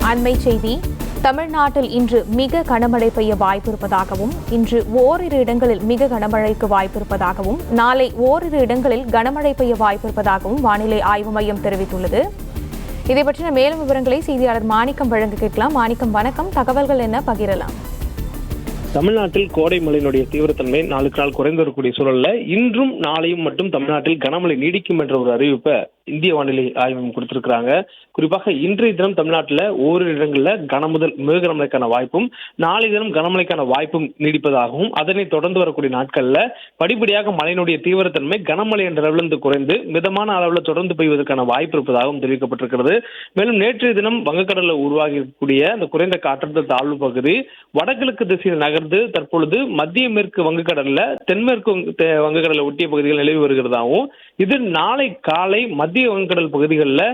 அண்மை செய்தி. தமிழ்நாட்டில் இன்று மிக கனமழை பெய்ய வாய்ப்பிருப்பதாகவும், இன்று ஓரிரு இடங்களில் மிக கனமழைக்கு வாய்ப்பிருப்பதாகவும், நாளை ஓரிரு இடங்களில் கனமழை பெய்ய வாய்ப்பிருப்பதாகவும் வானிலை ஆய்வு மையம் தெரிவித்துள்ளது. இதை பற்றின மேலும் விவரங்களை செய்தியாளர் மாணிக்கம் வழங்க கேட்கலாம். மாணிக்கம், வணக்கம். தகவல்கள் என்ன, பகிரலாம்? தமிழ்நாட்டில் கோடை மழையினுடைய தீவிரத்தன்மை நாளுக்கு நாள் குறைந்து வரக்கூடிய சூழல்ல இன்றும் நாளையும் மட்டும் தமிழ்நாட்டில் கனமழை நீடிக்கும் என்ற ஒரு அறிவிப்பை இந்திய வானிலை ஆய்வு கொடுத்திருக்கிறாங்க. குறிப்பாக இன்றைய தினம் தமிழ்நாட்டில் ஓரிரு இடங்களில் கனமுதல் மிக கனமழைக்கான வாய்ப்பும், நாளை தினம் கனமழைக்கான வாய்ப்பும் நீடிப்பதாகவும், அதனை தொடர்ந்து வரக்கூடிய நாட்கள்ல படிப்படியாக மழையினுடைய தீவிரத்தன்மை கனமழை என்ற அளவிலிருந்து குறைந்து மிதமான அளவில் தொடர்ந்து பெய்வதற்கான வாய்ப்பு இருப்பதாகவும் தெரிவிக்கப்பட்டிருக்கிறது. மேலும் நேற்றைய தினம் வங்கக்கடலில் உருவாகி இருக்கக்கூடிய அந்த குறைந்த காற்றழுத்த தாழ்வு பகுதி வடகிழக்கு திசையில் நகர்ந்து தற்பொழுது மத்திய மேற்கு வங்கக்கடல்ல தென்மேற்கு வங்கக்கடலை ஒட்டிய பகுதிகள் நிலவி வருகிறதாகவும், இது நாளை காலை மத்திய வங்கக்கடல் பகுதிகளில்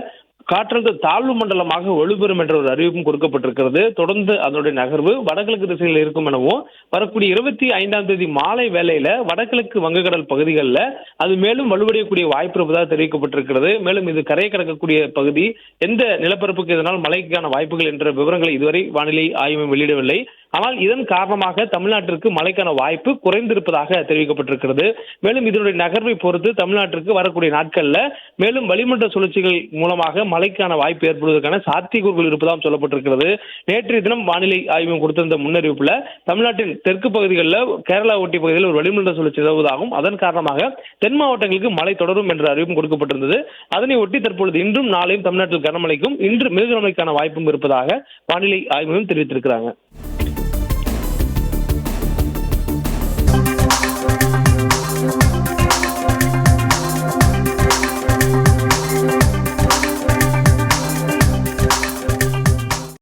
காற்றழுத்த தாழ்வு மண்டலமாக வலுப்பெறும் என்ற ஒரு அறிவிப்பும் கொடுக்கப்பட்டிருக்கிறது. தொடர்ந்து அதனுடைய நகர்வு வடகிழக்கு திசையில் இருக்கும் எனவும், வரக்கூடிய 25ஆம் தேதி மாலை வேளையில வடகிழக்கு வங்கக்கடல் பகுதிகளில் அது மேலும் வலுவடையக்கூடிய வாய்ப்பு இருப்பதாக தெரிவிக்கப்பட்டிருக்கிறது. மேலும் இது கரையை கடக்கக்கூடிய பகுதி, எந்த நிலப்பரப்புக்கு இதனால் மழைக்கான வாய்ப்புகள் என்ற விவரங்களை இதுவரை வானிலை ஆய்வு வெளியிடவில்லை. ஆனால் இதன் காரணமாக தமிழ்நாட்டிற்கு மழைக்கான வாய்ப்பு குறைந்திருப்பதாக தெரிவிக்கப்பட்டிருக்கிறது. மேலும் இதனுடைய நகர்வை பொறுத்து தமிழ்நாட்டிற்கு வரக்கூடிய நாட்கள்ல மேலும் வளிமண்டல சுழற்சிகள் மூலமாக மழைக்கான வாய்ப்பு ஏற்படுவதற்கான சாத்தியக்கூறுகள் இருப்பதாக சொல்லப்பட்டிருக்கிறது. நேற்றைய தினம் வானிலை ஆய்வு கொடுத்திருந்த முன்னறிவிப்புல தமிழ்நாட்டின் தெற்கு பகுதிகளில் கேரளா ஒட்டிய பகுதியில் ஒரு வளிமண்டல சுழற்சி நிலவுவதாகவும், அதன் காரணமாக தென் மாவட்டங்களுக்கு மழை தொடரும் என்ற அறிவிப்பும் கொடுக்கப்பட்டிருந்தது. அதனை ஒட்டி தற்பொழுது இன்றும் நாளையும் தமிழ்நாட்டில் கனமழைக்கும், இன்று மிக கனமழைக்கான வாய்ப்பும் இருப்பதாக வானிலை ஆய்வு தெரிவித்திருக்கிறாங்க.